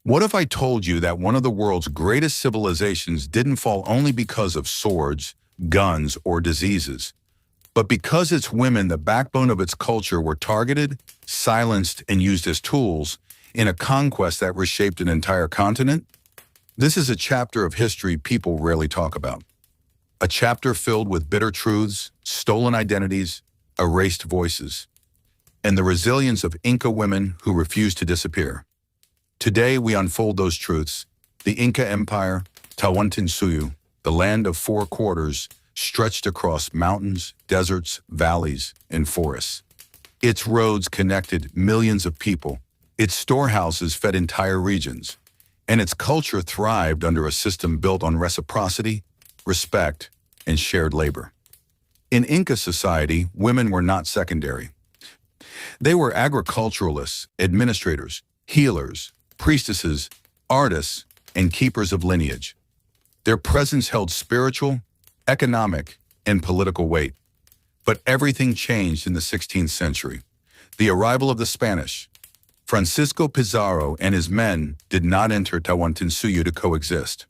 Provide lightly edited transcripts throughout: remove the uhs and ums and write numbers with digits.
What if I told you that one of the world's greatest civilizations didn't fall only because of swords, guns, or diseases, but because its women, the backbone of its culture, were targeted, silenced, and used as tools in a conquest that reshaped an entire continent? This is a chapter of history people rarely talk about. A chapter filled with bitter truths, stolen identities, erased voices, and the resilience of Inca women who refused to disappear. Today, we unfold those truths. The Inca Empire, Tawantinsuyu, the land of four quarters, stretched across mountains, deserts, valleys, and forests. Its roads connected millions of people. Its storehouses fed entire regions. And its culture thrived under a system built on reciprocity, respect, and shared labor. In Inca society, women were not secondary. They were agriculturalists, administrators, healers, priestesses, artists, and keepers of lineage. Their presence held spiritual, economic, and political weight. But everything changed in the 16th century. The arrival of the Spanish. Francisco Pizarro and his men did not enter Tawantinsuyu to coexist.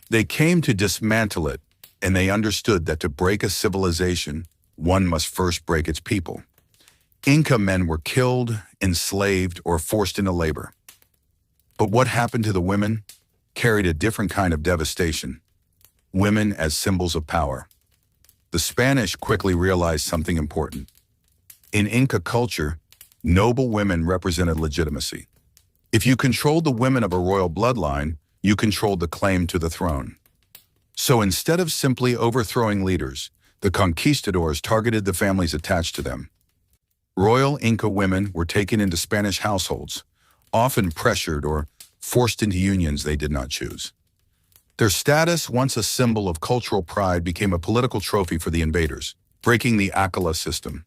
They came to dismantle it, and they understood that to break a civilization, one must first break its people. Inca men were killed, enslaved, or forced into labor. But what happened to the women carried a different kind of devastation. Women as symbols of power. The Spanish quickly realized something important. In Inca culture, noble women represented legitimacy. If you controlled the women of a royal bloodline, you controlled the claim to the throne. So instead of simply overthrowing leaders, the conquistadors targeted the families attached to them. Royal Inca women were taken into Spanish households, often pressured or forced into unions they did not choose. Their status, once a symbol of cultural pride, became a political trophy for the invaders, breaking the Akala system.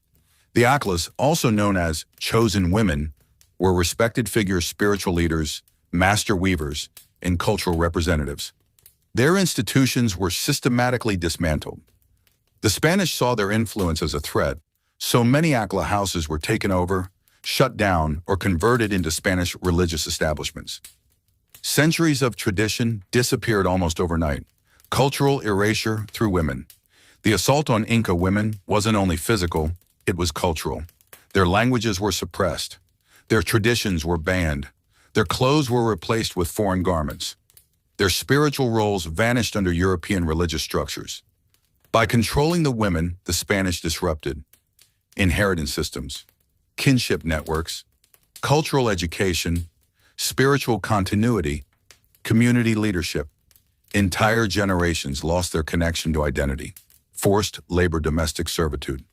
The Akalas, also known as chosen women, were respected figures, spiritual leaders, master weavers, and cultural representatives. Their institutions were systematically dismantled. The Spanish saw their influence as a threat, so many Akala houses were taken over, shut down, or converted into Spanish religious establishments. Centuries of tradition disappeared almost overnight. Cultural erasure through women. The assault on Inca women wasn't only physical, it was cultural. Their languages were suppressed. Their traditions were banned. Their clothes were replaced with foreign garments. Their spiritual roles vanished under European religious structures. By controlling the women, the Spanish disrupted inheritance systems, kinship networks, cultural education, spiritual continuity, community leadership. Entire generations lost their connection to identity. Forced labor, domestic servitude.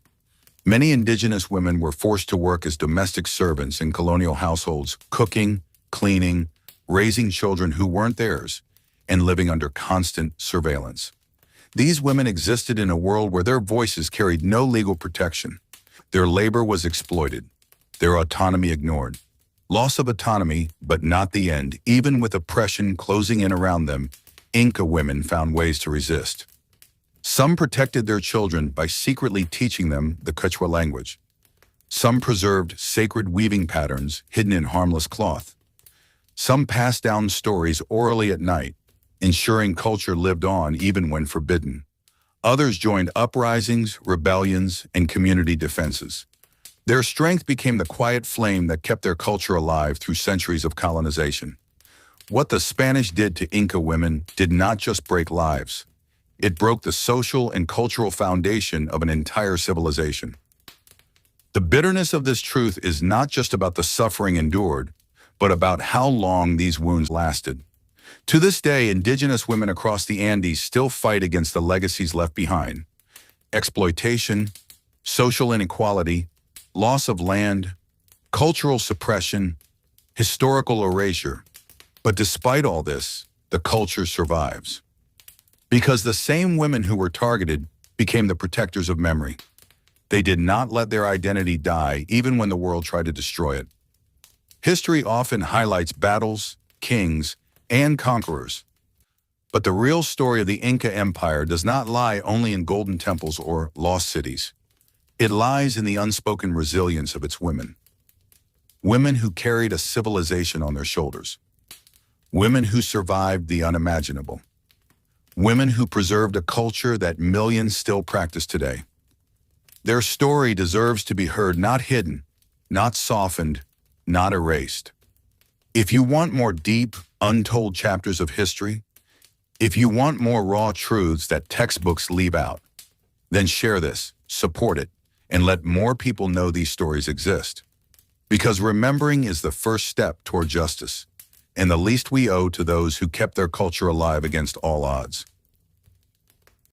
Many indigenous women were forced to work as domestic servants in colonial households, cooking, cleaning, raising children who weren't theirs, and living under constant surveillance. These women existed in a world where their voices carried no legal protection. Their labor was exploited, their autonomy ignored. Loss of autonomy, but not the end. Even with oppression closing in around them, Inca women found ways to resist. Some protected their children by secretly teaching them the Quechua language. Some preserved sacred weaving patterns hidden in harmless cloth. Some passed down stories orally at night, ensuring culture lived on even when forbidden. Others joined uprisings, rebellions, and community defenses. Their strength became the quiet flame that kept their culture alive through centuries of colonization. What the Spanish did to Inca women did not just break lives. It broke the social and cultural foundation of an entire civilization. The bitterness of this truth is not just about the suffering endured, but about how long these wounds lasted. To this day, indigenous women across the Andes still fight against the legacies left behind. Exploitation, social inequality, loss of land, cultural suppression, historical erasure. But despite all this, the culture survives. Because the same women who were targeted became the protectors of memory. They did not let their identity die even when the world tried to destroy it. History often highlights battles, kings, and conquerors. But the real story of the Inca Empire does not lie only in golden temples or lost cities. It lies in the unspoken resilience of its women. Women who carried a civilization on their shoulders. Women who survived the unimaginable. Women who preserved a culture that millions still practice today. Their story deserves to be heard, not hidden, not softened, not erased. If you want more deep, untold chapters of history, if you want more raw truths that textbooks leave out, then share this, support it, and let more people know these stories exist. Because remembering is the first step toward justice, and the least we owe to those who kept their culture alive against all odds.